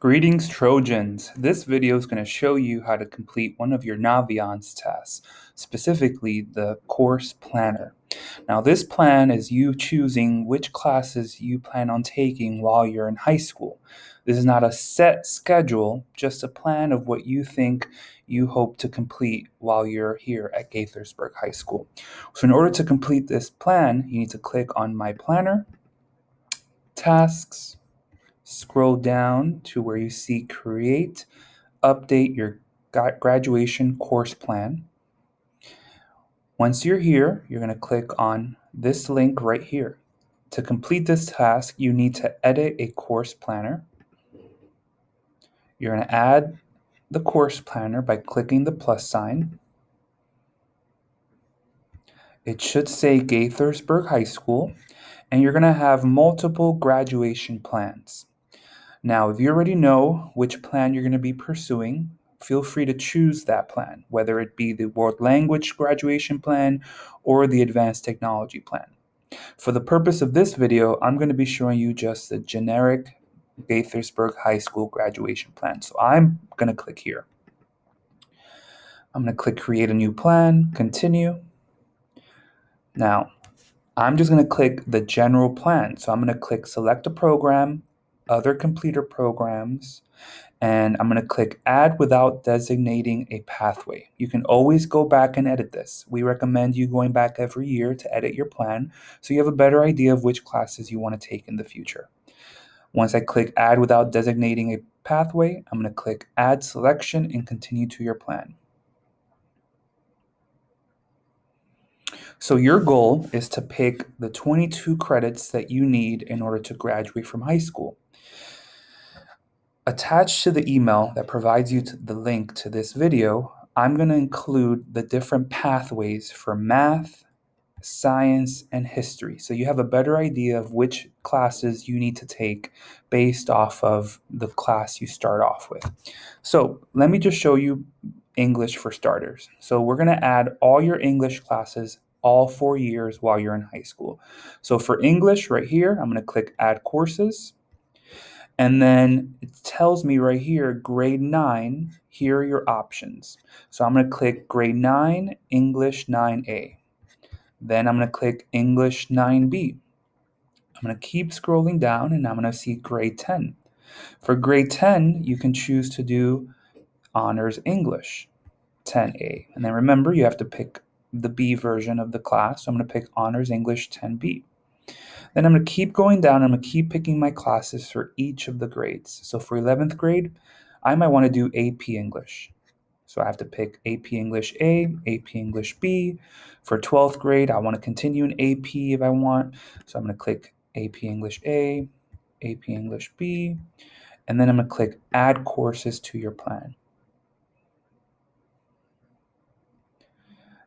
Greetings, Trojans. This video is going to show you how to complete one of your Naviance tests, specifically the course planner. Now, this plan is you choosing which classes you plan on taking while you're in high school. This is not a set schedule, just a plan of what you think you hope to complete while you're here at Gaithersburg High School. So in order to complete this plan, you need to click on My Planner, Tasks, scroll down to where you see Create, Update your graduation course plan. Once you're here, you're going to click on this link right here. To complete this task, you need to edit a course planner. You're going to add the course planner by clicking the plus sign. It should say Gaithersburg High School, and you're going to have multiple graduation plans. Now, if you already know which plan you're going to be pursuing, feel free to choose that plan, whether it be the World Language graduation plan or the Advanced Technology plan. For the purpose of this video, I'm going to be showing you just the generic Gaithersburg High School graduation plan. So I'm going to click here. I'm going to click Create a New Plan, Continue. Now, I'm just going to click the General Plan. So I'm going to click Select a Program, Other Completer Programs, and I'm going to click Add without designating a pathway. You can always go back and edit this. We recommend you going back every year to edit your plan so you have a better idea of which classes you want to take in the future. Once I click Add without designating a pathway, I'm going to click Add Selection and continue to your plan. So your goal is to pick the 22 credits that you need in order to graduate from high school. Attached to the email that provides you the link to this video, I'm going to include the different pathways for math, science, and history. So you have a better idea of which classes you need to take based off of the class you start off with. So let me just show you English for starters. So we're going to add all your English classes all 4 years while you're in high school. So for English right here, I'm going to click Add Courses. And then it tells me right here, grade 9, here are your options. So I'm going to click grade 9, English 9A. Then I'm going to click English 9B. I'm going to keep scrolling down and I'm going to see grade 10. For grade 10, you can choose to do Honors English 10A. And then remember, you have to pick the B version of the class. So I'm going to pick Honors English 10B. Then I'm going to keep going down. I'm going to keep picking my classes for each of the grades. So for 11th grade, I might want to do AP English. So I have to pick AP English A, AP English B. For 12th grade, I want to continue in AP if I want. So I'm going to click AP English A, AP English B, and then I'm going to click Add Courses to your plan.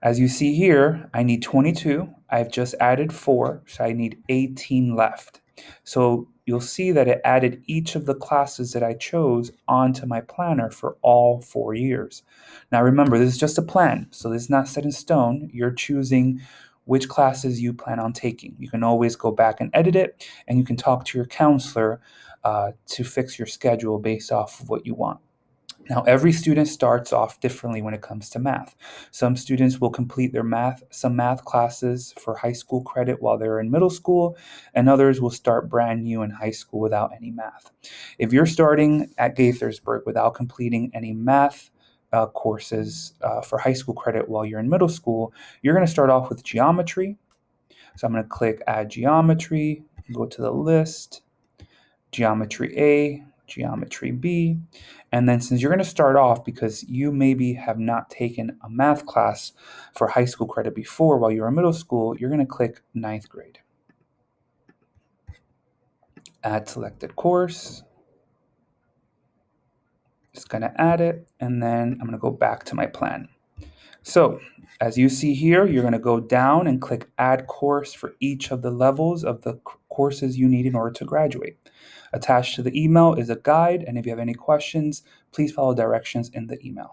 As you see here, I need 22. I've just added 4, so I need 18 left. So you'll see that it added each of the classes that I chose onto my planner for all 4 years. Now remember, this is just a plan, so this is not set in stone. You're choosing which classes you plan on taking. You can always go back and edit it, and you can talk to your counselor to fix your schedule based off of what you want. Now, every student starts off differently when it comes to math. Some students will complete some math classes for high school credit while they're in middle school, and others will start brand new in high school without any math. If you're starting at Gaithersburg without completing any math courses for high school credit while you're in middle school, you're going to start off with geometry. So I'm going to click Add Geometry, go to the list, Geometry A, Geometry B, and then since you're going to start off because you maybe have not taken a math class for high school credit before while you're in middle school, you're going to click 9th grade. Add selected course. Just going to add it, and then I'm going to go back to my plan. So as you see here, you're going to go down and click Add Course for each of the levels of the courses you need in order to graduate. Attached to the email is a guide, and if you have any questions, please follow directions in the email.